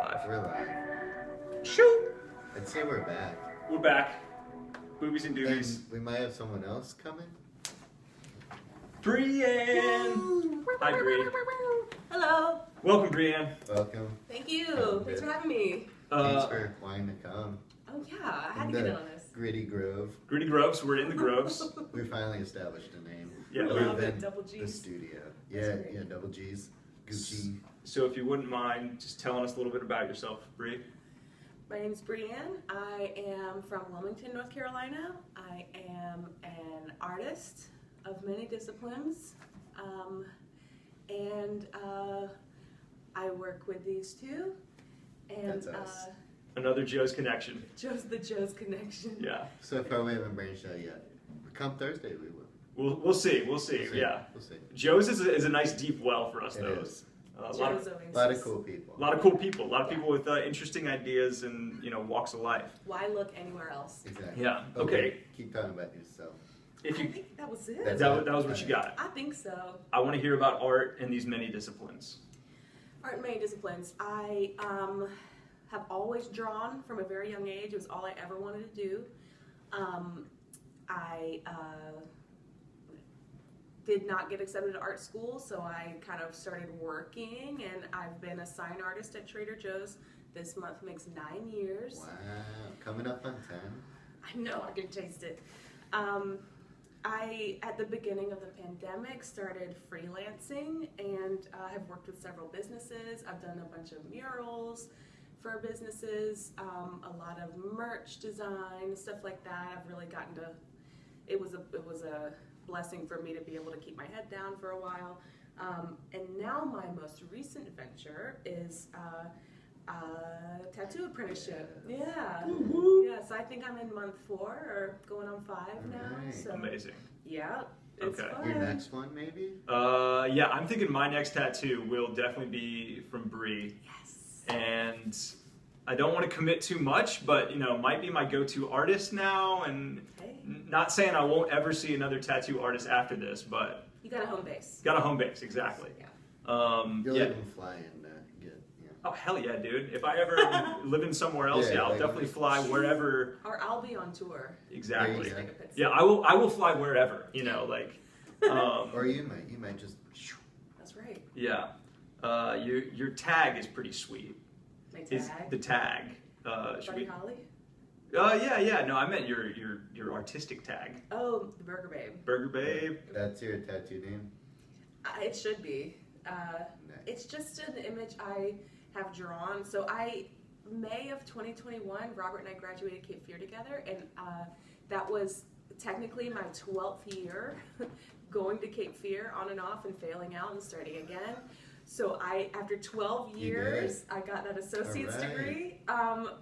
live. We're live. Shoot! I'd say we're back. We're back. Boobies and And doobies. we might have someone else coming. Brianne! Hi, Bri. Hello. Welcome, Brianne. Welcome. Thank you. Thanks for having me. Thanks for wanting to come. Oh yeah, I had to get in on this. Gritty Grove. Gritty Groves. We're in the Groves. We finally established a name. Yeah, I we- love it. Than Double The G's. studio. That's Yeah, great. yeah, double G's. Gucci. So if you wouldn't mind just telling us a little bit about yourself, Bri. My name's Brianne. I am from Wilmington, North Carolina. I am an artist of many disciplines, and I work with these two. And That's us. Another Joe's Connection. Joe's connection. Yeah. So far we haven't branched out yet. Come Thursday we will. We'll see. We'll see. Yeah. We'll see. Joe's is a nice deep well for us, It though. is. A lot of Joe's Oasis. A lot of cool people. A lot of cool people. A lot of people with interesting ideas and walks of life. Why look anywhere else? Exactly. Yeah. Okay. Keep talking about yourself. If I you think that was it. That's that was what you got. I think so. I want to hear about art in these many disciplines. Art and many disciplines. I have always drawn from a very young age. It was all I ever wanted to do. I did not get accepted to art school, so I kind of started working, and I've been a sign artist at Trader Joe's. This month makes 9 years. Wow. Coming up on 10. I know, I can taste it. I, at the beginning of the pandemic, started freelancing and have worked with several businesses. I've done a bunch of murals for businesses, a lot of merch design, stuff like that. I've really gotten to, it was a blessing for me to be able to keep my head down for a while. And now my most recent venture is tattoo apprenticeship. Yeah. Woo-hoo. Yeah, so I think I'm in month 4 or going on 5 now. Alright. So Amazing. yeah, it's Okay. fun. Your next one maybe? Yeah, I'm thinking my next tattoo will definitely be from Bri. Yes. And I don't want to commit too much, but might be my go-to artist now. And Hey, not saying I won't ever see another tattoo artist after this, but you got a home base. got a home base, exactly. Yeah. You'll Yeah. even fly in get, yeah. Oh hell yeah, dude! If I ever live in somewhere else, Yeah, yeah, I'll like- definitely fly wherever. Or I'll be on tour. Exactly. There you Take a pit Yeah, stop. I will fly wherever. Or you might just. That's right. Yeah. Your tag is pretty sweet. My Is tag. the tag? Should Buddy we? Holly. Yeah. No, I meant your artistic tag. Oh, the Burger Babe. Burger Babe. That's your tattoo name? It should be. Nice. It's just an image I have drawn. So May of 2021, Robert and I graduated Cape Fear together, and that was technically my 12th year going to Cape Fear on and off and failing out and starting again. So after 12 years, I got that associate's All right. degree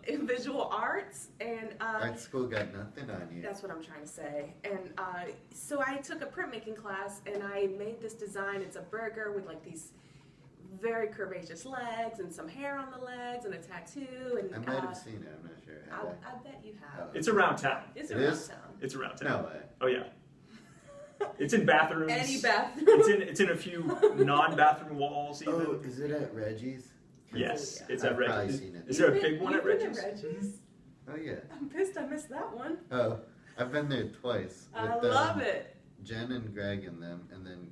in visual arts, and Art school got nothing on you. that's what I'm trying to say. And so I took a printmaking class, and I made this design. It's a burger with like these very curvaceous legs and some hair on the legs and a tattoo. And I might have seen it. I'm not sure. Have I bet you have. Oh. It's around town. It's It around is? town. It's around I? town. No way. Oh yeah. It's in bathrooms. Any bathroom. It's in a few non-bathroom walls even. Oh, is it at Reggie's? Yes, Yeah. it's at I've probably Reggie's. seen it. Is there a big one at You've been Reggie's? Oh yeah. I'm pissed I missed that one. Oh, I've been there twice. I with, love it. Jen and Greg and them, and then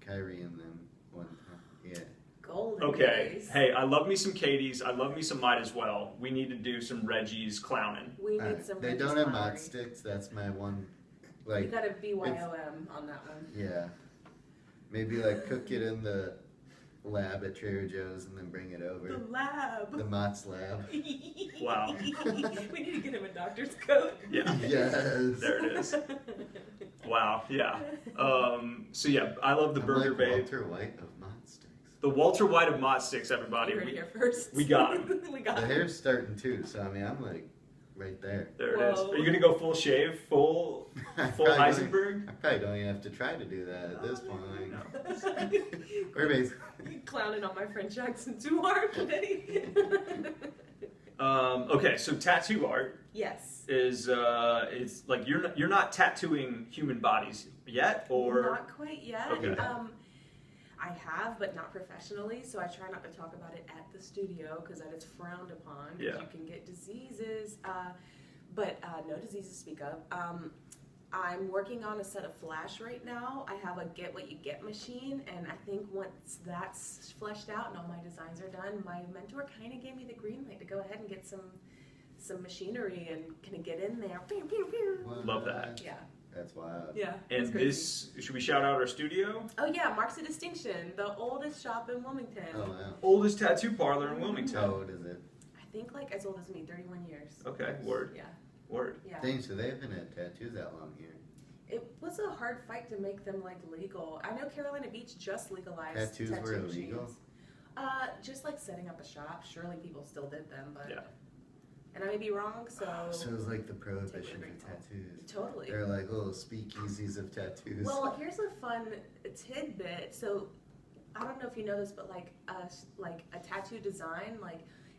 Kyrie and them one time. Yeah. Golden Okay. days. Hey, I love me some Katie's. I love me some Might as well. We need to do some Reggie's clowning. We need Alright. some. They Reggie's don't have Flowery. mod sticks. That's my one. You Like, got a BYOM on that one. yeah. Maybe like cook it in the lab at Trader Joe's and then bring it over. The lab. The Mott's lab. Wow. We need to get him a doctor's coat. Yeah. Yes. There it is. Wow. Yeah. So yeah, I love the I'm Burger like Babe. Walter White of Mott sticks. The Walter White of Mott Sticks, everybody. You heard it here first. we got him. We got The him. hair's starting too, so I mean, I'm like right there. There it is. Whoa. Are you gonna go full shave, full Probably don't- Heisenberg? I probably don't even have to try to do that at this point. No. We're basically. You clowning on my friend Jackson too hard today. Okay, so tattoo art Yes. is like you're not tattooing human bodies yet, or Not quite yet. Okay. I have, but not professionally, so I try not to talk about it at the studio because that is frowned upon. Yeah. You can get diseases, but no diseases to speak of. I'm working on a set of Flash right now. I have a get what you get machine, and I think once that's fleshed out and all my designs are done, my mentor kind of gave me the green light to go ahead and get some machinery and kind of get in there. Pew, pew, pew. Love that. Yeah. That's wild. Yeah. And it's crazy. this, should we shout out our studio? Oh yeah, Marks of Distinction, the oldest shop in Wilmington. Oh wow. Oldest tattoo parlor in Wilmington. How old is it? I think like as old as me, 31 years. Okay, word. Yeah. Word. Yeah. Dang, so they haven't had tattoos that long here. It was a hard fight to make them like legal. I know Carolina Beach just legalized Tattoos tattoo were machines. illegal? Just like setting up a shop. Surely people still did them, but Yeah. and I may be wrong, so So it was like the prohibition Take it for tattoos. totally. They're like little speakeasies of tattoos. Well, here's a fun tidbit. So I don't know if you know this, but like a tattoo design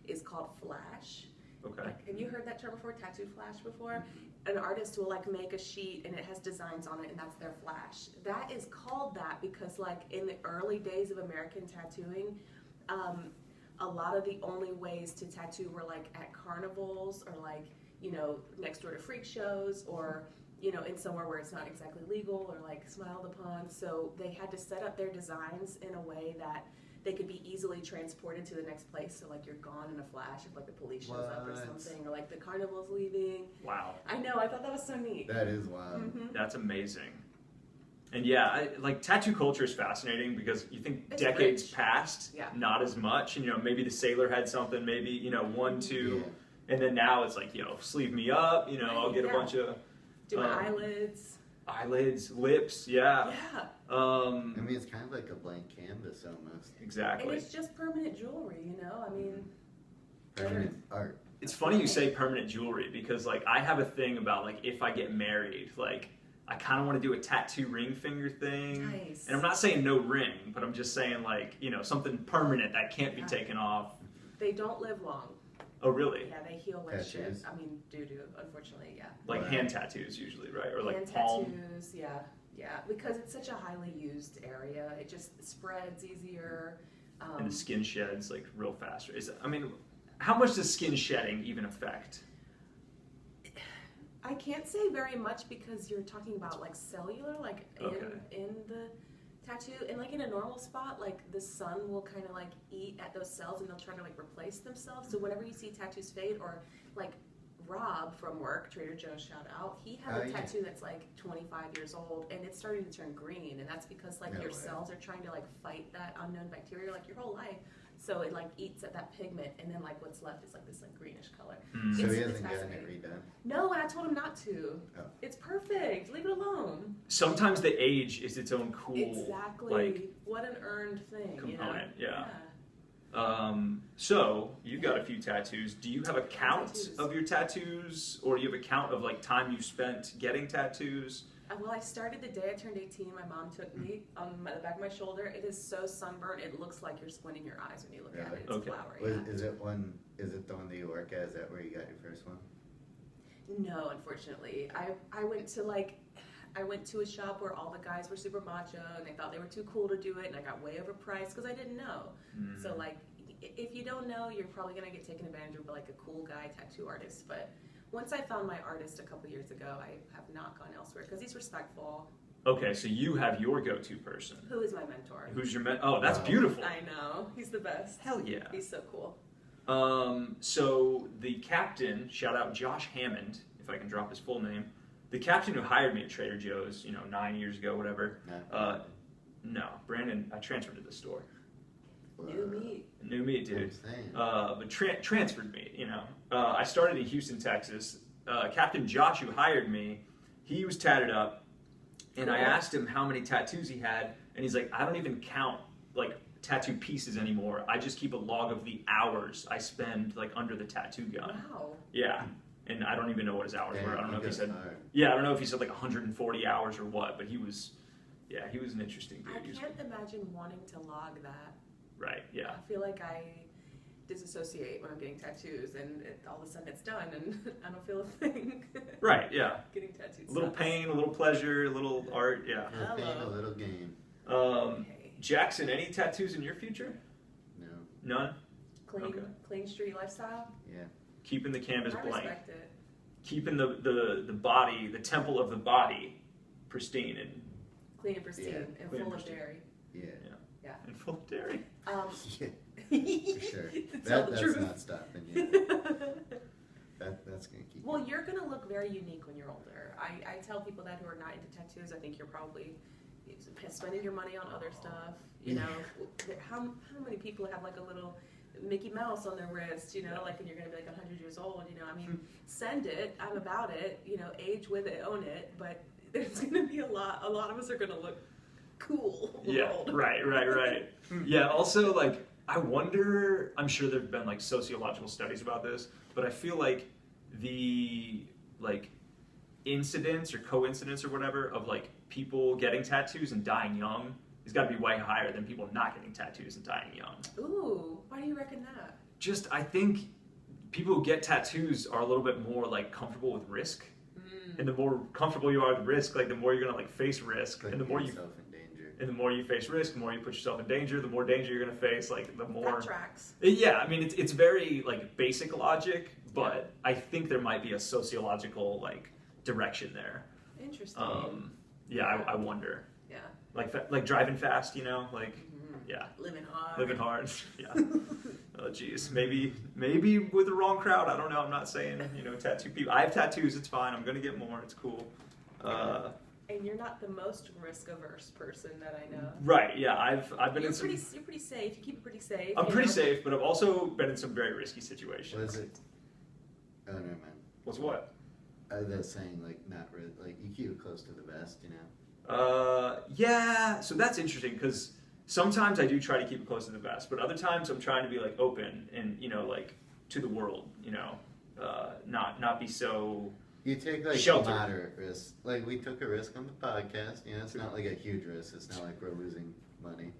is called flash. Okay. Like, have you heard that term before? Tattoo flash before? An artist will like make a sheet and it has designs on it and that's their flash. That is called that because like in the early days of American tattooing, a lot of the only ways to tattoo were like at carnivals or like, you know, next door to freak shows or, you know, in somewhere where it's not exactly legal or like smiled upon. So they had to set up their designs in a way that they could be easily transported to the next place. So like you're gone in a flash if like the police shows up or What? something, or like the carnival's leaving. Wow. I know, I thought that was so neat. That is wild. Mhm. That's amazing. And yeah, like tattoo culture is fascinating because you think It's decades rich. past, Yeah. not as much. And, you know, maybe the sailor had something, maybe, you know, one, two. Yeah. And then now it's like, you know, sleeve me up, you know, I'll get a Yeah. bunch of Do my eyelids. eyelids, lips. Yeah. Yeah. I mean, it's kind of like a blank canvas almost. And Exactly. it's just permanent jewelry, you know? I mean, Permanent art. It's funny you say permanent jewelry because, like, I have a thing about, like, if I get married, like, I kind of want to do a tattoo ring finger thing. nice. And I'm not saying no ring, but I'm just saying, like, you know, something permanent that can't be Yeah. taken off. They don't live long. Oh, really? Yeah, they heal like shit. Tattoos? I mean, do, unfortunately, yeah. Like Wow. hand tattoos usually, right? Or like Hand palm. tattoos, yeah. Yeah, because it's such a highly used area. It just spreads easier. And the skin sheds like real fast. I mean, how much does skin shedding even affect? I can't say very much because you're talking about like cellular, like Okay. in the tattoo, and like in a normal spot, like the sun will kind of like eat at those cells and they'll try to like replace themselves. So whenever you see tattoos fade, or like Rob from work, Trader Joe's, shout out, he had Oh, a yeah. tattoo that's like 25 years old and it's starting to turn green, and that's because like No your way. cells are trying to like fight that unknown bacteria like your whole life. So it like eats at that pigment, and then like what's left is like this like greenish color. Hmm. So It's- he it's hasn't gotten it fascinating. redone. No, and I told him not to. Oh. It's perfect. Leave it alone. Sometimes the age is its own cool Exactly. like What an earned thing. component. You know? Yeah. So you've got a few tattoos. Do you have a count Tattoos. of your tattoos, or do you have a count of like time you spent getting tattoos? Well, I started the day I turned 18. My mom took me on the back of my shoulder. It is so sunburned. It looks like you're squinting your eyes when you look at Really? it. It's Okay. flowery. Was, yeah. is it the one that you work at? Is that where you got your first one? No, unfortunately. I went to a shop where all the guys were super macho and they thought they were too cool to do it, and I got way overpriced because I didn't know. Hmm. So like, if you don't know, you're probably gonna get taken advantage of by like a cool guy tattoo artist. But once I found my artist a couple years ago, I have not gone elsewhere because he's respectful. Okay, so you have your go-to person. Who is my mentor? Who's your Oh, that's Wow. beautiful. I know, he's the best. Hell yeah. He's so cool. So the captain, shout out Josh Hammond, if I can drop his full name. The captain who hired me at Trader Joe's, 9 years ago, whatever. No, Brandon, I transferred to the store. New meat. New me, I'm dude. saying. But transferred me, I started in Houston, Texas. Captain Josh, who hired me, he was tatted up, and I Cool. asked him how many tattoos he had, and he's like, I don't even count like tattoo pieces anymore. I just keep a log of the hours I spend like under the tattoo gun. Wow. Yeah, and I don't even know what his hours were. I don't know if he said. Hard. Yeah, I don't know if he said like 140 hours or what, but he was an interesting dude. I He was- can't imagine wanting to log that. right. Yeah. I feel like I disassociate when I'm getting tattoos, and all of a sudden it's done, and I don't feel a thing. Right. Yeah. Getting tattoos. A little sucks. pain, a little pleasure, a little art. Yeah. A little pain, a Hello. little gain. Okay. Jackson, any tattoos in your future? No. None? Clean street lifestyle. Yeah. Keeping the canvas I blank. respect it. Keeping the body, the temple of the body, pristine and Clean and pristine and Clean and full of pristine. dairy. Yeah. and full of dairy. Yeah. For sure. To tell the That's truth. not stopping you. That's gonna keep. Well, you're gonna look very unique when you're older. I tell people that who are not into tattoos. I think you're probably spending your money on other stuff. You know, how many people have like a little Mickey Mouse on their wrist? You know, like, and you're gonna be like 100 years old. You know, I mean, send it. I'm about it. You know, age with it, own it. But there's gonna be a lot of us are gonna look cool. Yeah, right. Yeah, also, like, I wonder, I'm sure there have been, like, sociological studies about this, but I feel like the, like, incidence or coincidence or whatever of, like, people getting tattoos and dying young has got to be way higher than people not getting tattoos and dying young. Ooh, why do you reckon that? Just, I think people who get tattoos are a little bit more, like, comfortable with risk. And the more comfortable you are with risk, like, the more you're gonna, like, face risk. And the more you... And the more you face risk, the more you put yourself in danger, the more danger you're going to face, like, the more... That tracks. Yeah, I mean, it's very, like, basic logic, but I think there might be a sociological, like, direction there. Interesting. I wonder. Yeah. Like driving fast, you know? Like, yeah. Living hard. Living hard, yeah. Oh, geez. Maybe with the wrong crowd, I don't know. I'm not saying, you know, tattoo people. I have tattoos, it's fine. I'm going to get more, it's cool. And you're not the most risk-averse person that I know. Right, yeah. I've been in some... You're pretty safe. You keep it pretty safe. I'm pretty safe, but I've also been in some very risky situations. What is it? Oh, never mind. What's what? They're saying, like, not really, like, you keep it close to the vest, you know? Yeah, so that's interesting, because sometimes I do try to keep it close to the vest, but other times I'm trying to be, like, open and, you know, like, to the world, you know? Not be so... You take, like, sheltered. moderate risks. Like, we took a risk on the podcast. You know, it's not like a huge risk. It's not like we're losing money.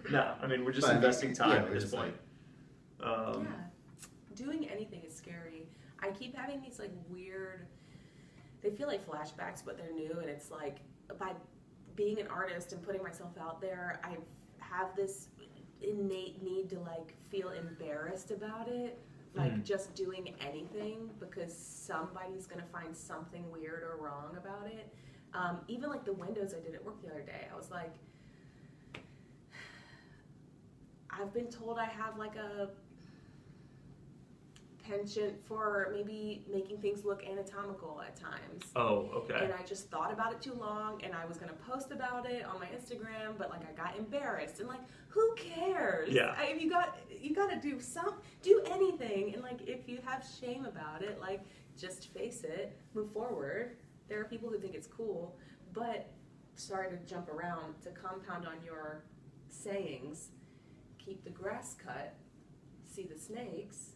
No, I mean, we're just But, investing time yeah, at this point. Yeah. Doing anything is scary. I keep having these, like, weird... They feel like flashbacks, but they're new, and it's like, by being an artist and putting myself out there, I have this innate need to, like, feel embarrassed about it. Like, just doing anything because somebody's going to find something weird or wrong about it. Even, like, the windows I did at work the other day, I was like, I've been told I have, like, a penchant for maybe making things look anatomical at times. Oh, okay. And I just thought about it too long, and I was going to post about it on my Instagram, but, like, I got embarrassed. And, like, who cares? Yeah. You got to do anything. And, like, if you have shame about it, like, just face it, move forward. There are people who think it's cool, but, sorry to jump around, to compound on your sayings, keep the grass cut, see the snakes.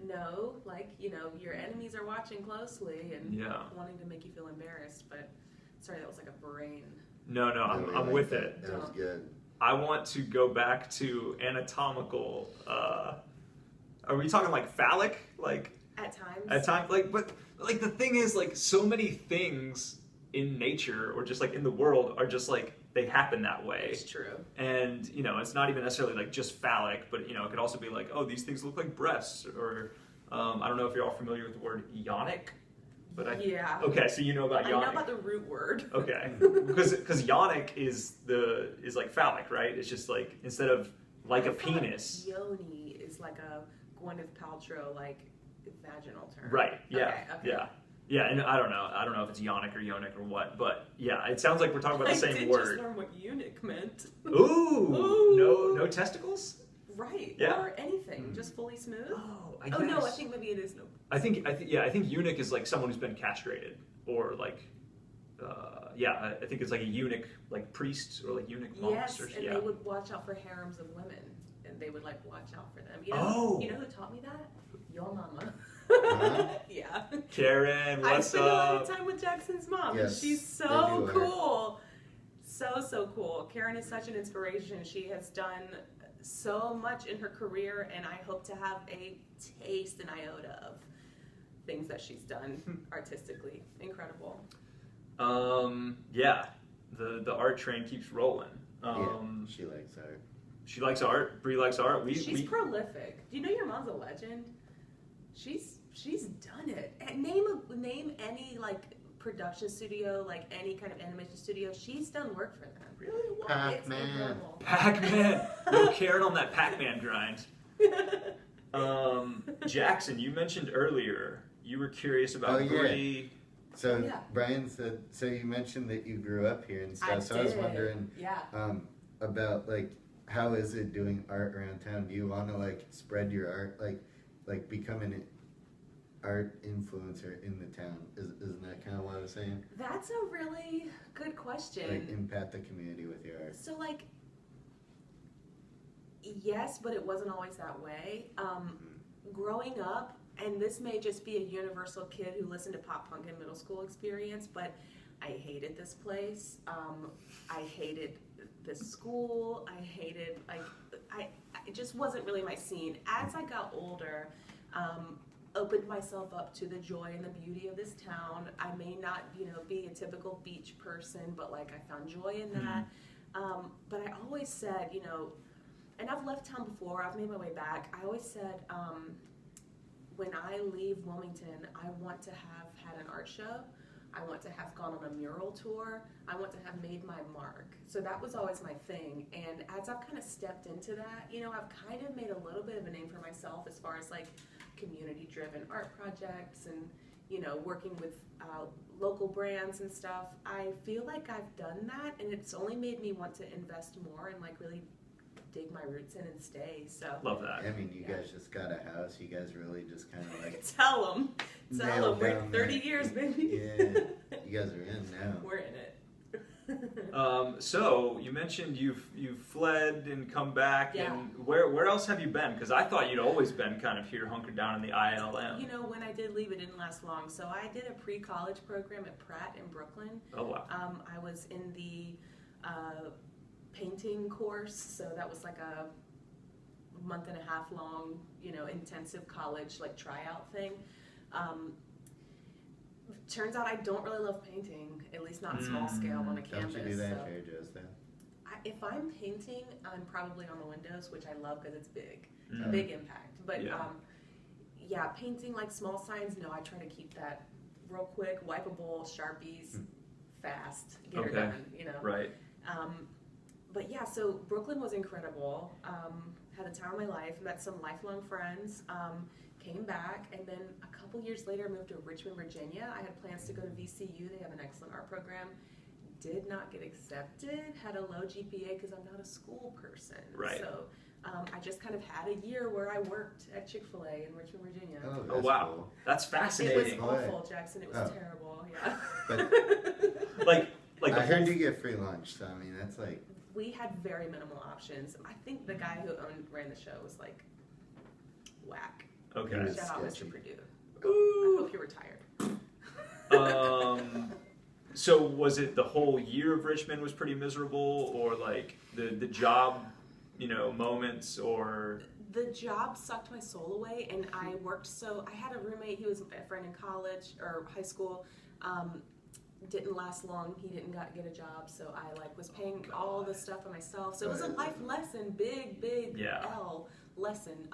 No, like, you know, your enemies are watching closely and wanting to make you feel embarrassed, but sorry, that was like a brain. No, I'm with that. it. That was good. I want to go back to anatomical, are we talking like phallic? Like At times. At times, like, but like the thing is, like, so many things in nature or just like in the world are just like, they happen that way. It's true. And, you know, it's not even necessarily like just phallic, but, you know, it could also be like, oh, these things look like breasts, or I don't know if you're all familiar with the word yonic, but yeah. Okay, so you know about yonic. I know about the root word. Okay, because yonic is like phallic, right? It's just like, instead of like a penis. Like yoni is like a Gwyneth Paltrow like vaginal term. Right. Yeah. Okay. Yeah. Yeah, and I don't know if it's yonic or yonic or what, but yeah, it sounds like we're talking about the same word. I did just learn what eunuch meant. Ooh. No testicles? Right. Yeah. Or anything, just fully smooth. Oh, I guess. guess. No, I think maybe it is no. I think eunuch is like someone who's been castrated, or like, I think it's like a eunuch, like priests or like eunuch monks. Yes, and they would watch out for harems of women, and they would like watch out for them. You know who taught me that? Your mama. Yeah. Karen, what's up? I spend a lot of time with Jackson's mom, and she's so cool. So cool. Karen is such an inspiration. She has done so much in her career, and I hope to have a taste, an iota of things that she's done artistically. Incredible. Yeah. The art train keeps rolling. She likes art. She likes art. Bree likes art. She's prolific. Do you know your mom's a legend? She's done it. And name any like production studio, like any kind of animation studio. She's done work for them. Really? Pac-Man. Pac-Man. No Karen on that Pac-Man grind. Jackson, you mentioned earlier you were curious about Bree. So Brian said, so you mentioned that you grew up here and stuff. I was wondering about like how is it doing art around town? Do you want to like spread your art, like become an art influencer in the town? Isn't that kind of what I was saying? That's a really good question. Like impact the community with your art. So like, yes, but it wasn't always that way. Growing up, and this may just be a universal kid who listened to pop punk in middle school experience, but I hated this place. I hated this school. I hated, it just wasn't really my scene. As I got older, opened myself up to the joy and the beauty of this town. I may not, be a typical beach person, but like I found joy in that. But I always said, and I've left town before, I've made my way back. I always said, when I leave Wilmington, I want to have had an art show. I want to have gone on a mural tour. I want to have made my mark. So that was always my thing. And as I've kind of stepped into that, I've kind of made a little bit of a name for myself as far as like community-driven art projects and, working with local brands and stuff. I feel like I've done that, and it's only made me want to invest more and like really dig my roots in and stay. So love that. I mean, you guys just got a house. You guys really just kind of like tell them. We're 30 years, baby. Yeah, you guys are in now. We're in it. So you mentioned you've fled and come back, and where else have you been? Because I thought you'd always been kind of here, hunkered down in the ILM. When I did leave, it didn't last long. So I did a pre-college program at Pratt in Brooklyn. Oh wow. I was in the painting course, so that was like a month and a half long, intensive college like tryout thing. Turns out I don't really love painting, at least not small scale on a canvas. Don't you do that at Trader Joe's then? If I'm painting, I'm probably on the windows, which I love because it's big, big impact. But painting like small signs, no, I try to keep that real quick, wipeable, Sharpies, fast, get her done, Right. But yeah, so Brooklyn was incredible. Had the time of my life, met some lifelong friends, came back, and then a couple years later moved to Richmond, Virginia. I had plans to go to VCU. They have an excellent art program. Did not get accepted, had a low GPA because I'm not a school person. Right. So I just kind of had a year where I worked at Chick-fil-A in Richmond, Virginia. Oh wow. Cool. That's fascinating. It was awful, Jackson. It was terrible, yeah. But like I heard you get free lunch, so I mean, that's like... We had very minimal options. I think the guy who ran the show was like whack. Okay. Shout out Mr. Purdue. Ooh. I hope you're retired. So was it the whole year of Richmond was pretty miserable, or like the job, moments, or? The job sucked my soul away, and I worked I had a roommate, he was a friend in college or high school, didn't last long, he didn't get a job, so I was paying all the stuff for myself, so it was a life lesson, big L lesson,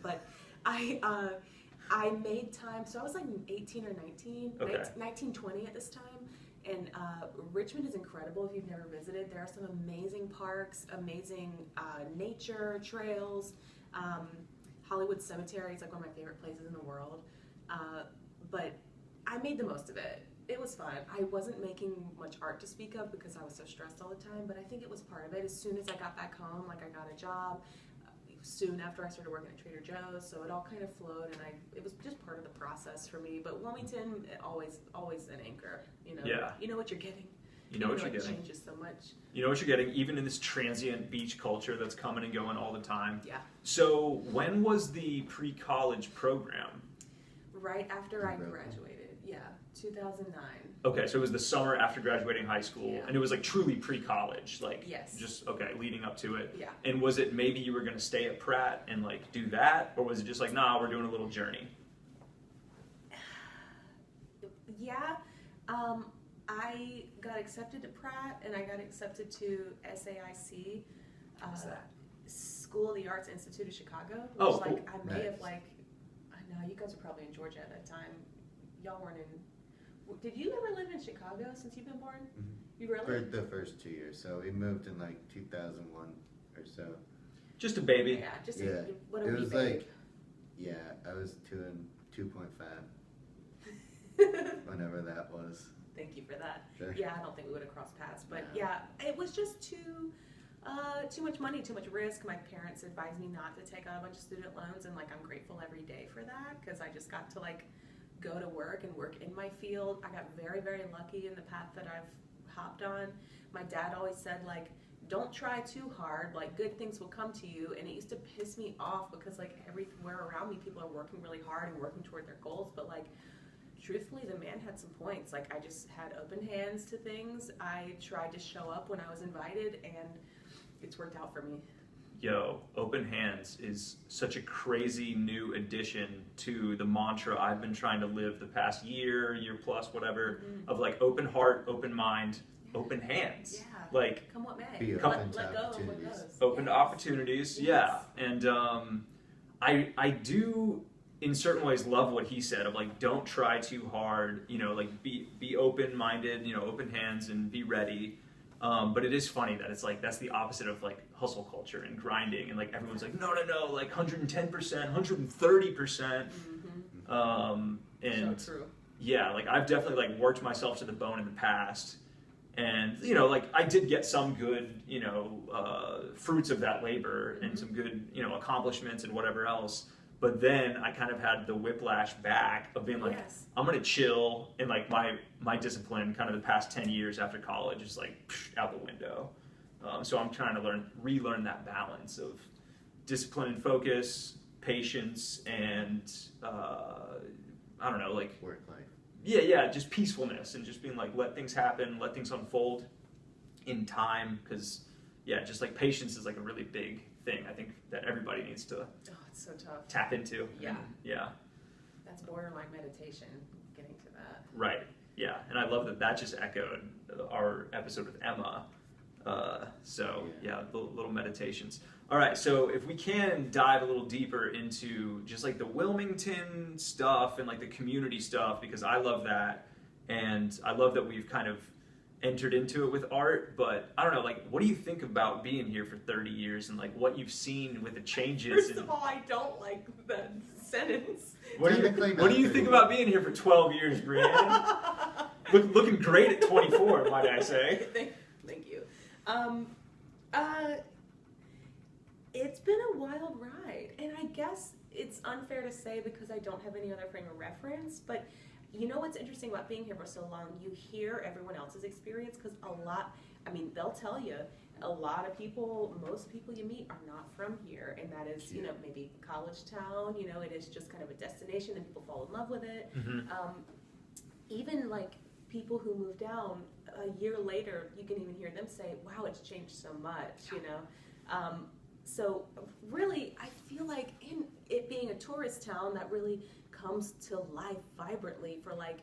but I made time, so I was like 18 or 19, 19, 20 at this time, and Richmond is incredible if you've never visited. There are some amazing parks, amazing nature, trails, Hollywood Cemetery is like one of my favorite places in the world, but I made the most of it. It was fun. I wasn't making much art to speak of because I was so stressed all the time, but I think it was part of it. As soon as I got back home, I got a job. Soon after I started working at Trader Joe's, so it all kind of flowed, and it was just part of the process for me. But Wilmington, always an anchor. Yeah. You know what you're getting. You know what you're getting. It changes so much. You know what you're getting, even in this transient beach culture that's coming and going all the time. Yeah. So when was the pre-college program? Right after I graduated. Yeah, 2009. Okay, so it was the summer after graduating high school, and it was like truly pre-college, like just leading up to it. Yeah. And was it maybe you were going to stay at Pratt and like do that, or was it just like, nah, we're doing a little journey? Yeah, I got accepted to Pratt, and I got accepted to SAIC. What's that? School of the Arts Institute of Chicago. Which, Oh, like, cool. I may have, like, I know, you guys were probably in Georgia at that time. Y'all weren't in, did you ever live in Chicago since you've been born? Mm-hmm. You really? For the first 2 years. So we moved in like 2001 or so. Just a baby. Yeah, just Yeah. what a It wee was babe. like, yeah, I was 2.5 whenever that was. Thank you for that. Sure. Yeah, I don't think we would have crossed paths, but No. yeah, it was just too much money, too much risk. My parents advised me not to take out a bunch of student loans, and like I'm grateful every day for that because I just got to like go to work and work in my field. I got very, very lucky in the path that I've hopped on. My dad always said like, don't try too hard, like good things will come to you, and it used to piss me off because like everywhere around me people are working really hard and working toward their goals, but like truthfully the man had some points. Like I just had open hands to things. I tried to show up when I was invited, and it's worked out for me. Yo, open hands is such a crazy new addition to the mantra I've been trying to live the past year plus, whatever, of like open heart, open mind, open hands. Yeah. Like, Come what may. Be Let open to go of what opportunities. goes. open to Yes. opportunities, yeah. And I do in certain ways love what he said of like don't try too hard, you know, like be open-minded, you know, open hands and be ready. But it is funny that it's like that's the opposite of like hustle culture and grinding, and like everyone's like no, like 110%, 130%. And So true. yeah, like I've definitely like worked myself to the bone in the past, and you know, like I did get some good, you know, fruits of that labor and some good, you know, accomplishments and whatever else. But then I kind of had the whiplash back of being like, Yes. I'm gonna chill, and like my discipline, kind of the past 10 years after college, is like out the window. So I'm trying to relearn that balance of discipline and focus, patience, and I don't know, like Work life. yeah, just peacefulness and just being like, let things happen, let things unfold in time, because yeah, just like patience is like a really big thing I think that everybody needs to Oh, it's so tough. tap into. Yeah. Yeah. That's borderline meditation, getting to that. Right. Yeah. And I love that just echoed our episode with Emma. So yeah, the little meditations. All right. So if we can dive a little deeper into just like the Wilmington stuff and like the community stuff, because I love that. And I love that we've kind of entered into it with art, but I don't know, like, what do you think about being here for 30 years and like what you've seen with the changes? First of all, I don't like that sentence. What do you think about being here for 12 years, Brianne? Looking great at 24, might I say. Thank you. It's been a wild ride, and I guess it's unfair to say because I don't have any other frame of reference, but you know what's interesting about being here for so long? You hear everyone else's experience, because they'll tell you, a lot of people, most people you meet are not from here, and that is, you know, maybe college town, you know, it is just kind of a destination and people fall in love with it. Even like people who move down a year later, you can even hear them say, wow, it's changed so much, you know. So really, I feel like in it being a tourist town, that really comes to life vibrantly for like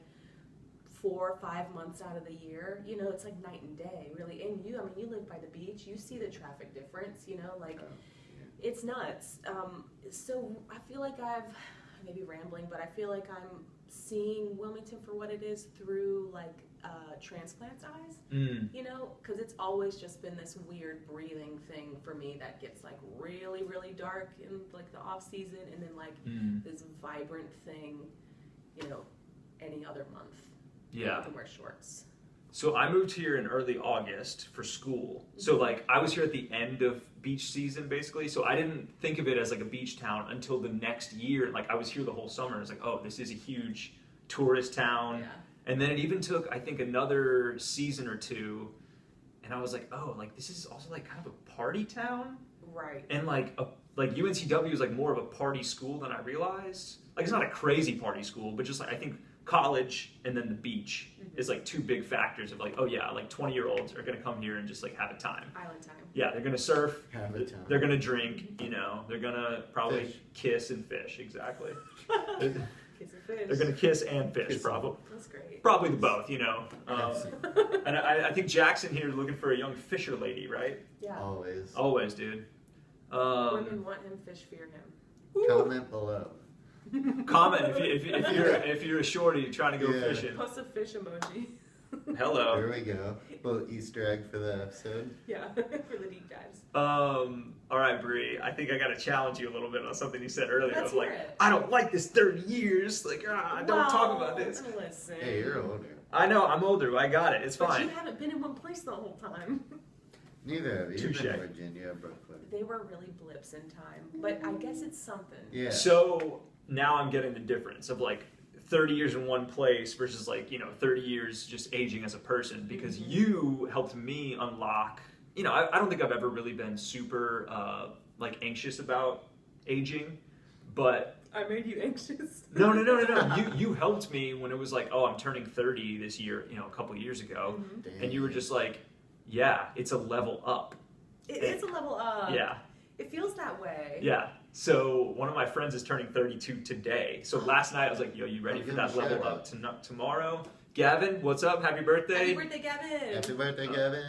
4 or 5 months out of the year. You know, it's like night and day, really. And you live by the beach, you see the traffic difference, you know, like it's nuts. So I feel like I may be rambling, but I feel like I'm seeing Wilmington for what it is through like transplant's eyes, you know, because it's always just been this weird breathing thing for me that gets like really, really dark in like the off season, and then like this vibrant thing, you know, any other month. Yeah. You can wear shorts. So I moved here in early August for school. So like I was here at the end of beach season basically. So I didn't think of it as like a beach town until the next year. Like I was here the whole summer. It's like, oh, this is a huge tourist town. Yeah. And then it even took, I think, another season or two. And I was like, oh, like this is also like kind of a party town. Right. And like UNCW is like more of a party school than I realized. Like it's not a crazy party school, but just like I think college and then the beach is like two big factors of like, oh yeah, like 20-year-olds are gonna come here and just like have a time. Island time. Yeah, they're gonna surf. Have a time. They're gonna drink. You know, they're gonna probably kiss and fish. Exactly. Kiss a fish. They're gonna kiss and fish, probably. That's great. Probably the both, you know. And I think Jackson here is looking for a young fisher lady, right? Yeah. Always, dude. Women want him, fish fear him. Comment below. Comment if you're a shorty trying to go fishing. Post a fish emoji. Hello. There we go. Little Easter egg for the episode. Yeah, for the deep dives. All right, Bree. I think I got to challenge you a little bit on something you said earlier. I was like, it. I don't like this 30 years. Like, don't talk about this. Listen. Hey, you're older. I know, I'm older, but I got it. It's but fine. you haven't been in one place the whole time. Neither have you. Touche. You've been in Virginia, Brooklyn. They were really blips in time, but I guess it's something. Yeah. So now I'm getting the difference of like 30 years in one place versus like, 30 years just aging as a person, because you helped me unlock, I don't think I've ever really been super like anxious about aging, but I made you anxious. No. You helped me when it was like, oh, I'm turning 30 this year, a couple years ago. And you were just like, yeah, it's a level up. It is a level up. Yeah. It feels that way. Yeah. So one of my friends is turning 32 today. So last night I was like, yo, you ready for that level up tomorrow? Gavin, what's up? Happy birthday. Happy birthday, Gavin. Happy birthday, Gavin.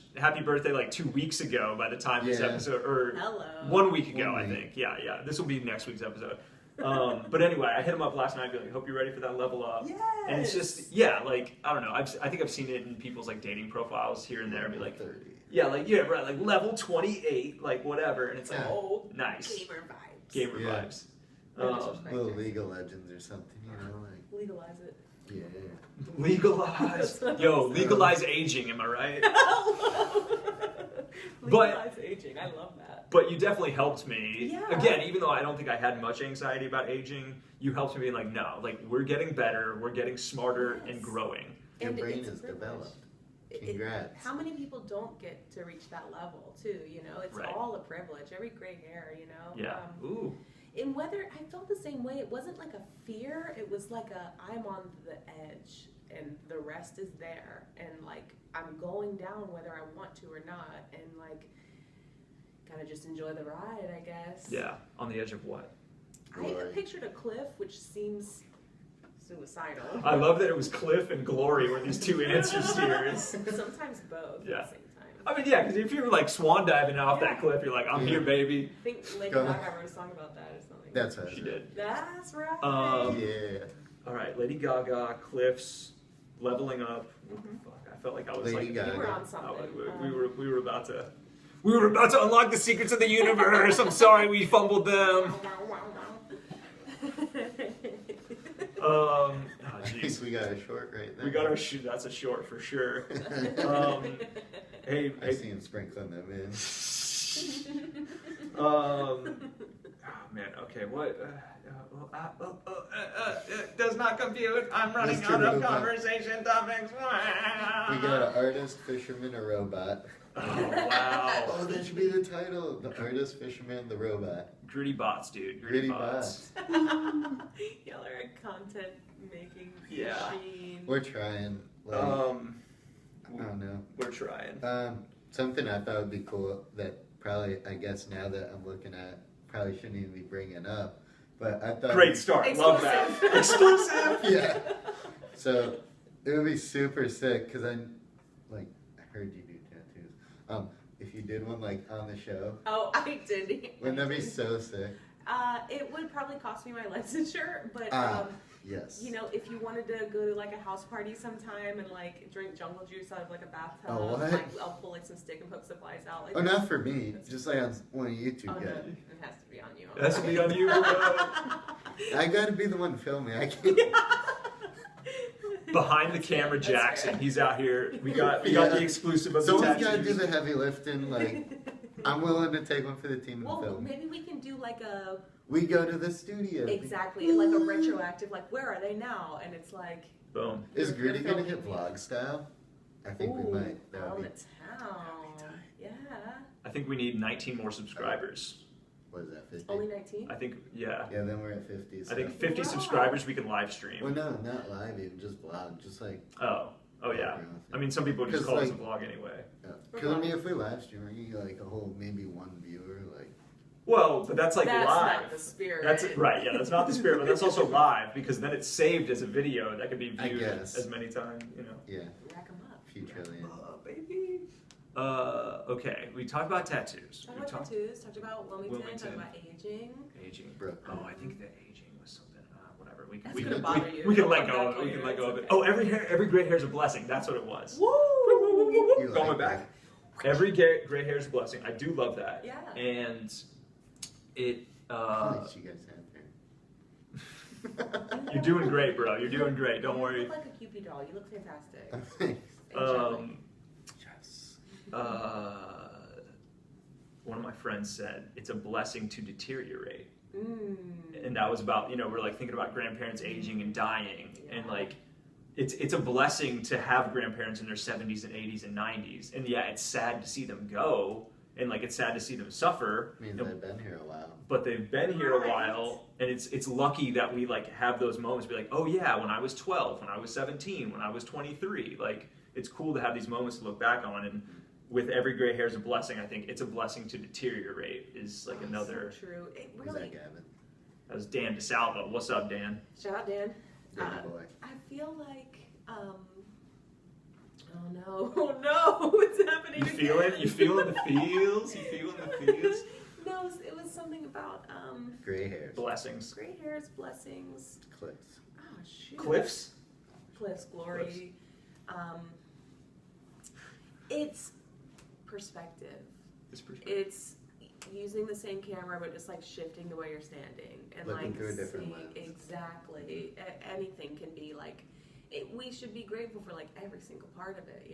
/ happy birthday like 2 weeks ago by the time this episode, or Hello. 1 week ago, I think. Yeah. This will be next week's episode. But anyway, I hit him up last night, be like, hope you're ready for that level up. Yes. And it's just, like, I don't know. I think I've seen it in people's like dating profiles here and there. Be like, 30. right, like level 28, like whatever. And it's like, oh, nice. Gamer vibes. Little League of Legends or something, like. Legalize it. Yeah. Legalize. Yo, legalize aging, am I right? Legalize aging. I love that. But you definitely helped me. Yeah. Again, even though I don't think I had much anxiety about aging, you helped me be like, no, like we're getting better, we're getting smarter and growing. Your brain is developed. Congrats. How many people don't get to reach that level too? It's all a privilege. Every gray hair, Yeah. Ooh. In whether I felt the same way, it wasn't like a fear. It was like I'm on the edge, and the rest is there, and like I'm going down whether I want to or not, and like kind of just enjoy the ride, I guess. Yeah. On the edge of what? I pictured a cliff, which seems suicidal. I love that it was Cliff and Glory were these two answers here. Sometimes both at the same time. I mean, yeah, because if you're like swan diving off that cliff, you're like, I'm here, baby. I think Lady Gaga wrote a song about that or something. That's right. She did. That's right. Yeah. All right, Lady Gaga, cliffs, leveling up. Fuck, I felt like I was Lady Gaga. You were on something. We were about to unlock the secrets of the universe. I'm sorry we fumbled them. I think we got a short right there. We got our shoot. That's a short for sure. Hey, I see him sprinkling them in. Oh man. Okay. What? Does not compute. I'm running Mr. out of Robot. conversation topics. We got an artist, fisherman, a robot. Oh wow. Oh, that should be the title. The artist, fisherman, the robot. Gritty bots, dude. Gritty bots. Y'all are a content making machine. We're trying. Like, I don't know. We're trying. Something I thought would be cool that probably, I guess now that I'm looking at, probably shouldn't even be bringing up. But I thought. Great start. Love that. Exclusive. Yeah. So it would be super sick because I heard you do tattoos. If you did one like on the show. Oh, I did. Wouldn't that be so sick? It would probably cost me my licensure, but yes. If you wanted to go to like a house party sometime and like drink jungle juice out of like a bathtub, Oh, what? like I'll pull like some stick and poke supplies out. Like, Oh, not for me. Just like on one of you two no, guys. it has to be on you. It has to be on you. I gotta be the one filming. I can't. Behind the camera, That's Jackson. fair. He's out here. We got the exclusive of the Someone's gotta do tattoos. the heavy lifting. Like, I'm willing to take one for the team and Well, film. maybe we can do like a We go to the studio. exactly like a retroactive. Like, where are they now? And it's like. Boom. Is Gritty You're gonna get filming me. vlog style? I think we Ooh, might. That out would of be. town. Yeah. I think we need 19 more subscribers. What is that? 50. Only 19. I think, yeah. Yeah, then we're at 50. So. I think 50 Wow. subscribers we can live stream. Well, no, not live. Even just vlog. Just like. Oh yeah. I mean, some people just 'Cause, call us a like- vlog anyway. Because I mean, if we live stream, we get like a whole maybe one viewer. Like. Well, but that's like that's live. Not the spirit. That's right. Yeah, that's not the spirit, but that's also live because then it's saved as a video that can be viewed as many times. Yeah. Rack 'em up. Few trillion. Baby. Okay, we talked about tattoos. Talked about tattoos. Talked about Wilmington. Talked about aging. Aging. Brooklyn. Oh, I think the aging was something. Whatever. We That's can gonna bother you. we can let go of it. Okay, We can let go of it. okay. Oh, every gray hair is a blessing. That's what it was. Woo! You Going like back. Every gray hair is a blessing. I do love that. Yeah. And it. How much you guys have there? You're doing great, bro. You're doing great. Don't You worry. look like a Cupid doll. You look fantastic. Yes. One of my friends said it's a blessing to deteriorate. Mm. And that was about, we're like thinking about grandparents aging and dying, and like it's a blessing to have grandparents in their 70s and 80s and 90s, and yeah, it's sad to see them go, and like it's sad to see them suffer. Means they've been here a while. But they've been here a while, and it's lucky that we like have those moments. Be like, oh yeah, when I was 12, when I was 17, when I was 23, like it's cool to have these moments to look back on. And with every gray hair is a blessing. I think it's a blessing to deteriorate is like another. So true. It Who's really. that, Gavin? That was Dan DeSalvo. What's up, Dan? Shout out, Dan. Danny boy. I feel like. Oh no! Oh no! What's happening? You feeling? You feeling the feels? You feeling the feels? No, it was something about Gray hairs. Blessings. gray hairs, blessings. Cliffs. Oh shoot. Cliffs. Cliffs, glory. It's perspective. It's using the same camera, but just like shifting the way you're standing and Looking like through a different seeing lens. exactly. Anything can be like. We should be grateful for like every single part of it,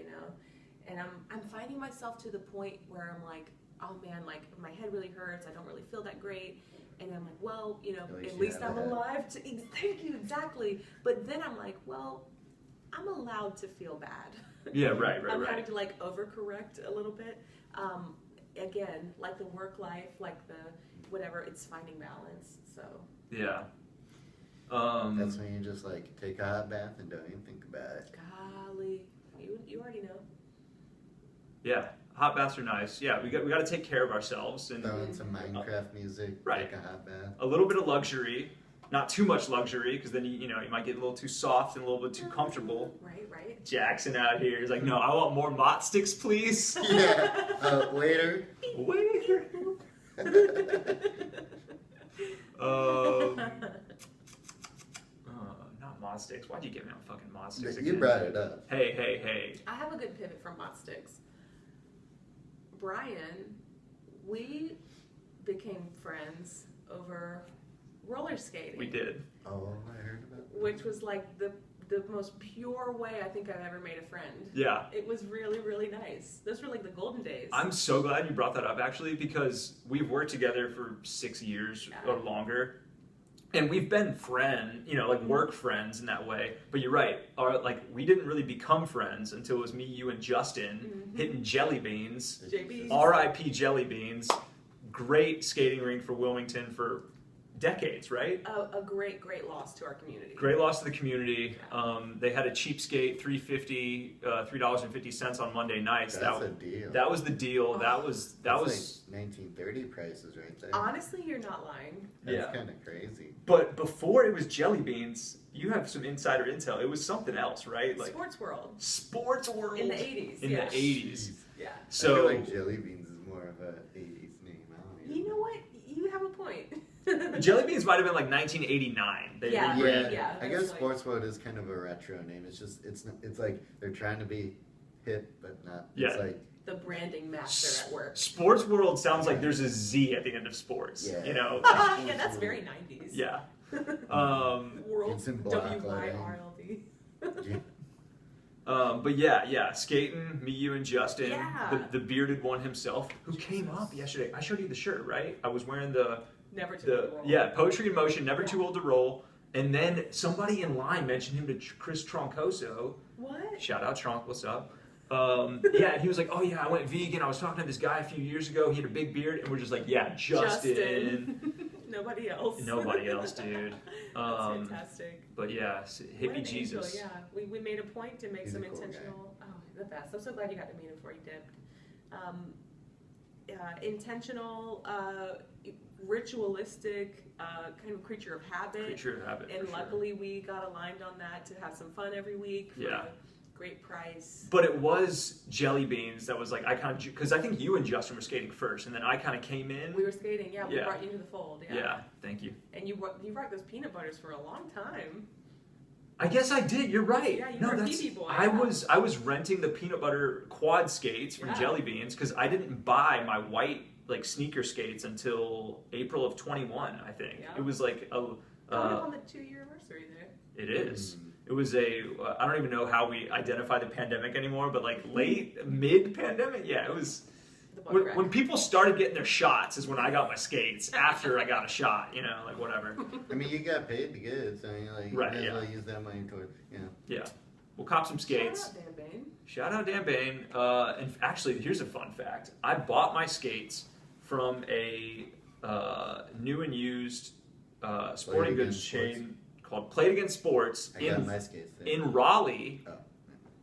And I'm finding myself to the point where I'm like, oh man, like my head really hurts. I don't really feel that great. And I'm like, well, at least I'm alive. Thank you, exactly. But then I'm like, well, I'm allowed to feel bad. Yeah, right. I'm having to like overcorrect a little bit. Again, like the work life, like the whatever, it's finding balance. So Yeah. That's when you just like take a hot bath and don't even think about it. golly, you already know. Yeah, hot baths are nice. Yeah, we got to take care of ourselves and Throw in some Minecraft music, Right. take a hot bath. a little bit of luxury, not too much luxury, because then you might get a little too soft and a little bit too comfortable. Right. Jackson out here is like, no, I want more mott sticks, please. Yeah. Waiter. Waiter. Not mod sticks. Why'd you get me on fucking mod sticks again? You brought it up. Hey. I have a good pivot from hot sticks. Brian, we became friends over roller skating. We did. Oh, I heard about that. Which was like the most pure way I think I've ever made a friend. Yeah. It was really, really nice. Those were like the golden days. I'm so glad you brought that up, actually, because we've worked together for 6 years or longer. And we've been like work friends in that way. But you're right. We didn't really become friends until it was me, you, and Justin hitting Jelly Beans. JB's. R.I.P. Jelly Beans. Great skating rink for Wilmington for decades, right? A great loss to our community. Great loss to the community. They had a cheap skate, $3.50 on Monday nights. That's a deal. That was the deal. Oh. That was Like 1930 prices right there. Honestly, you're not lying. That's kind of crazy. But before it was Jelly Beans, you have some insider intel. It was something else, right? Like Sports World. Sports World In the 80s. In the 80s. Yeah. So I feel like Jelly Beans is more of a 80s name. I don't even You know what? You have a point. Jelly Beans might have been like 1989. They rebranded. I guess Sports World is kind of a retro name. It's just it's like they're trying to be hip but not. Yeah. It's like The branding master at work. Sports World sounds like there's a Z at the end of sports. Yeah. Yeah, that's very 90s. Yeah. World It's in block WYRLD. But yeah, skating, me, you, and Justin, Yeah. the bearded one himself, who came up yesterday. I showed you the shirt, right? I was wearing the Never too old to roll. Yeah, Poetry in Motion, Never Too Old to Roll. And then somebody in line mentioned him to Chris Troncoso. What? Shout out Tronc, what's up? Yeah, he was like, oh yeah, I went vegan. I was talking to this guy a few years ago. He had a big beard. And we're just like, yeah, Justin. Nobody else. Nobody else, dude. That's fantastic. But yeah, What hippie an Jesus. angel, yeah, we made a point to make He's some a cool intentional. Oh, the best. I'm so glad you got to meet him before you dipped. intentional, ritualistic kind of creature of habit. Creature of habit. And luckily we got aligned on that to have some fun every week. For a great price. But it was Jelly Beans that was like, I kind of, because I think you and Justin were skating first, and then I kind of came in. We were skating, yeah. We brought you into the fold, yeah. Yeah, thank you. And you brought those peanut butters for a long time. I guess I did. You're right. Yeah, you were a PB boy. I was renting the peanut butter quad skates from Jelly Beans because I didn't buy my white like sneaker skates until April of 21. I think it was like on the 2-year anniversary there. It is. It was I don't even know how we identify the pandemic anymore, but like mid pandemic, it was. When people started getting their shots is when I got my skates. After I got a shot, like whatever. I mean, you got paid to get it, so you might as well use that money toward, Yeah, we'll cop some skates. Shout out Dan Bain. And actually, here's a fun fact. I bought my skates from a new and used sporting goods chain called Played Against Sports in Raleigh. Oh.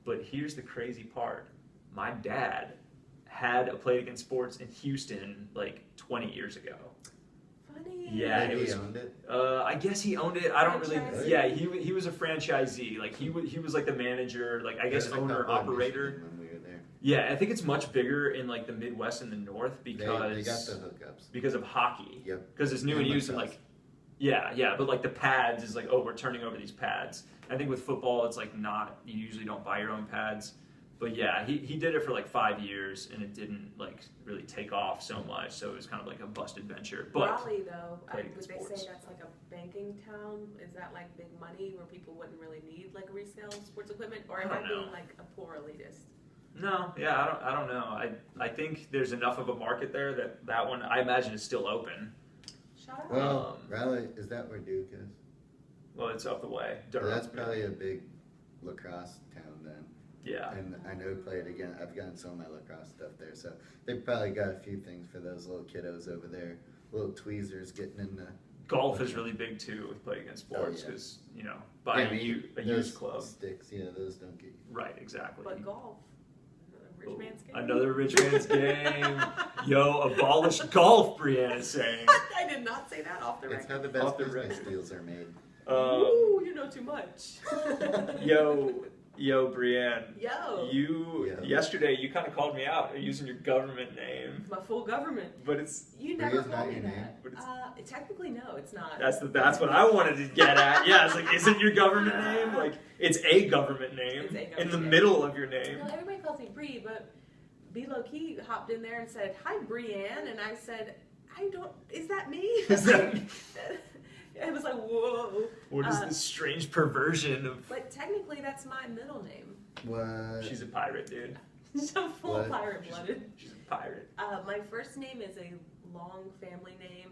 But here's the crazy part. My dad had a Played Against Sports in Houston like 20 years ago. Funny. Yeah, he owned it. I guess he owned it. I don't really. Yeah, he was a franchisee. Like he was like the manager. Like I guess owner operator. When we were there. Yeah, I think it's much bigger in like the Midwest and the North because they got the hookups because of hockey. Yep. Because it's new and used and like. Yeah, but like the pads is like, we're turning over these pads. I think with football, it's like not, you usually don't buy your own pads. But yeah, he did it for like 5 years and it didn't like really take off so much. So it was kind of like a busted venture. But Raleigh though, would they say that's like a banking town? Is that like big money where people wouldn't really need like resale sports equipment? Or am I being like a poor elitist? No, yeah, I don't know. I think there's enough of a market there that one, I imagine, is still open. Well, Raleigh, is that where Duke is? Well, it's up the way. Durham. That's probably a big lacrosse town then. Yeah. And I know Played again. I've gotten some of my lacrosse stuff there, so they probably got a few things for those little kiddos over there. Little tweezers getting in the. Golf is really big too with Played Against Sports because buying a used club. Sticks, those don't get you. Right, exactly. But golf. Rich man's game. Another rich man's game. Yo, abolish golf, Brianne is saying. I did not say that off the record. It's how the best business deals are made. Ooh, you know too much. Yo, Brianne. Yo. Yesterday you kind of called me out using your government name. My full government. But it's. You never called me that. Technically, no, it's not. That's what I wanted to get at. Yeah, it's like, isn't your government name? Like, it's a government name in the middle of your name. No, everybody calls me Bree, but B Low Key hopped in there and said, "Hi, Brianne," and I said, Is that me? Is that me? It was like, whoa. What is this strange perversion of... But technically, that's my middle name. What? She's a pirate, dude. So full pirate-blooded. She's a pirate. My first name is a long family name.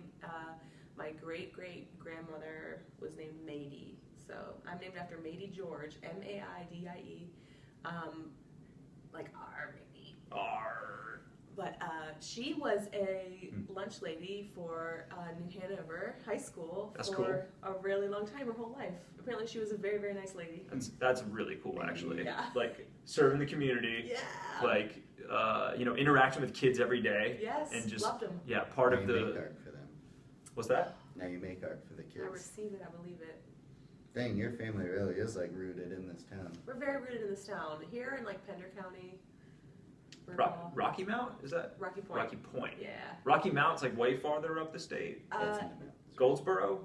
My great-great-grandmother was named Mady. So I'm named after Mady George, Maidie. Like R, maybe. R. But she was a lunch lady for New Hanover High School for a really long time, her whole life. Apparently she was a very, very nice lady. That's really cool, actually. Yeah. Like, serving the community. Yeah. Like, interacting with kids every day. Yes, and just, loved them. Yeah, part of the... You make art for them. What's that? Now you make art for the kids. I receive it, I believe it. Dang, your family really is like rooted in this town. We're very rooted in this town. Here in like Pender County. Rocky Mount? Is that? Rocky Point. Rocky Point. Yeah. Rocky Mount's like way farther up the state. Goldsboro?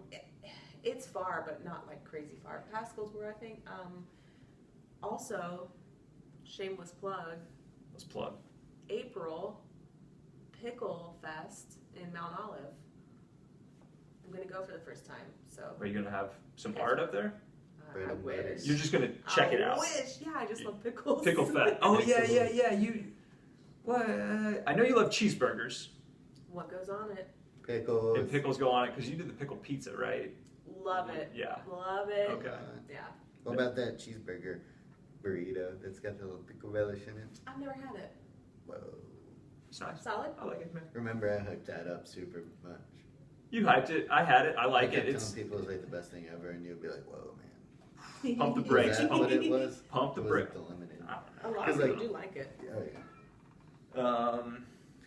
It's far, but not like crazy far. Past Goldsboro, I think. Also, shameless plug. Let's plug. April, Pickle Fest in Mount Olive. I'm going to go for the first time. So. Are you going to have some art up there? I wish. You're just going to check it out. I wish. Yeah, I just love pickles. Pickle Fest. Oh, yeah. What? I know you love cheeseburgers. What goes on it? Pickles. And pickles go on it because you did the pickle pizza, right? Love it. Yeah. Love it. Okay. Yeah. What about that cheeseburger burrito that's got the little pickle relish in it? I've never had it. Whoa. It's nice. Solid? I like it, man. Remember, I hyped that up super much. You hyped it. I had it. I like it. It's telling people it's like the best thing ever, and you'll be like, "Whoa, man!" Pump the brakes. Is that what it was? Pump the brakes. brakes. The lemonade. A lot of people do like it. Oh yeah.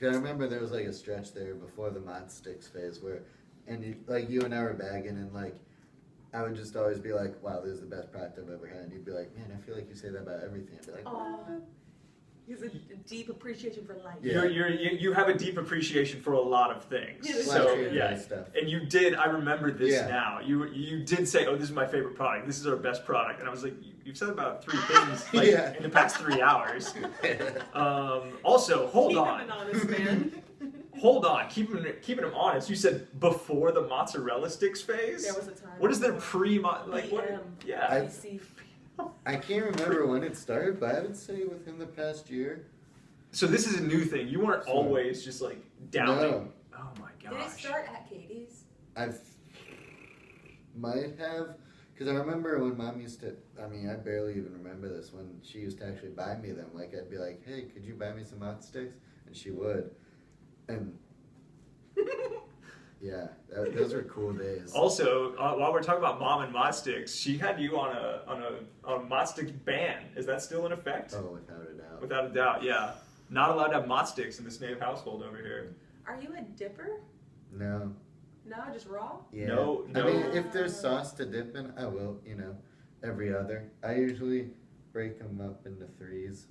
Cause I remember there was like a stretch there before the mod sticks phase where, and you and I were bagging and like, I would just always be like, wow, this is the best product I've ever had. And you'd be like, man, I feel like you say that about everything. I'd be like, what? He's a deep appreciation for life. Yeah. You have a deep appreciation for a lot of things. Yeah, so yeah, stuff. And you did. I remember this now. You did say, "Oh, this is my favorite product. This is our best product." And I was like, "You've said about 3 things in the past 3 hours." Also, hold on. Keep him an honest man. Hold on, keeping him honest. You said before the mozzarella sticks phase. There was a time. What is their like? What? Yeah. I can't remember when it started, but I would say within the past year. So this is a new thing. You weren't always just like downing. No. Oh my gosh. Did it start at Katie's? Might have, because I remember when Mom used to. I mean, I barely even remember this when she used to actually buy me them. Like I'd be like, "Hey, could you buy me some hot sticks?" And she would, and. Yeah, those were cool days. Also, while we're talking about Mom and mod sticks, she had you on a mod stick ban. Is that still in effect? Oh, without a doubt. Without a doubt, yeah. Not allowed to have mod sticks in the Snave household over here. Are you a dipper? No. No, just raw? Yeah. No. I mean, if there's sauce to dip in, I will. Every other. I usually break them up into 3s.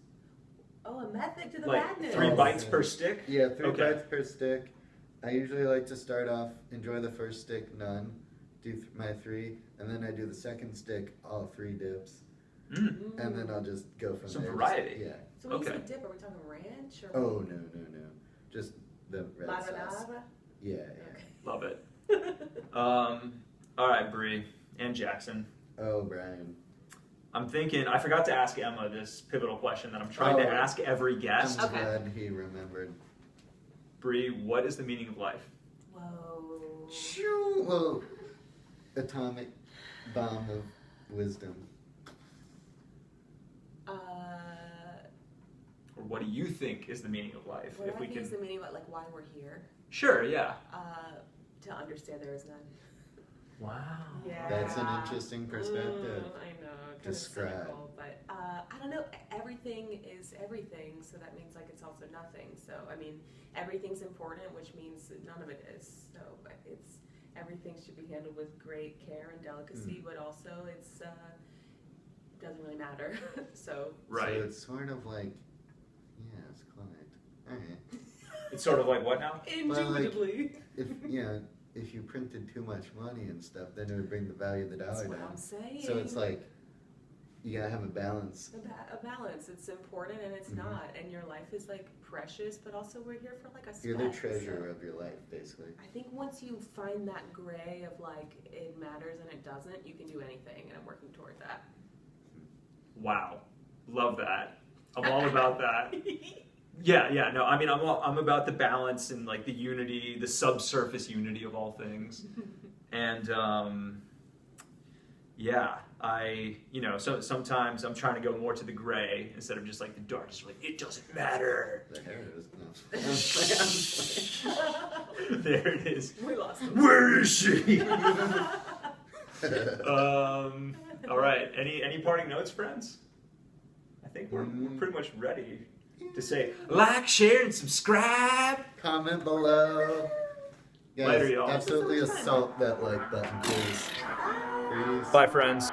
Oh, a method to the like madness. 3 bites per stick? Yeah, 3 bites per stick. I usually like to start off, enjoy the first stick, none, do my 3, and then I do the second stick, all 3 dips, and then I'll just go from Some there. variety. Yeah. So when you say dip, are we talking ranch or? Oh, no. Just the red sauce. Yeah. Okay. Love it. All right, Bree and Jackson. Oh, Brian. I'm thinking, I forgot to ask Emma this pivotal question that I'm trying to ask every guest. I'm glad he remembered. Bree, what is the meaning of life? Whoa. Atomic bomb of wisdom. Or what do you think is the meaning of life? What I think is the meaning of why we're here. Sure, yeah. To understand there is none. Wow. Yeah. That's an interesting perspective. I know. Describe. Cynical, but I don't know. Everything is everything, so that means it's also nothing. So I mean, everything's important, which means that none of it is. So everything should be handled with great care and delicacy, but also it doesn't really matter. So right. So it's sort of like, it's Clyde. All right. It's sort of like what now? Indubitably. If you printed too much money and stuff, then it would bring the value of the dollar down. That's what I'm saying. So it's like, you gotta have a balance. A balance. It's important and it's not. And your life is precious, but also we're here for a speck. You're the treasure of your life, basically. I think once you find that gray of it matters and it doesn't, you can do anything, and I'm working toward that. Wow, love that. I'm all about that. Yeah. No, I mean, I'm about the balance and the unity, the subsurface unity of all things, and so sometimes I'm trying to go more to the gray instead of just the dark. Just it doesn't matter. There it is. No. There it is. We lost him. Where is she? All right. Any parting notes, friends? I think we're pretty much ready to say like, share, and subscribe. Comment below. Guys, Later, y'all. Absolutely assault that like button, please. Bye, friends.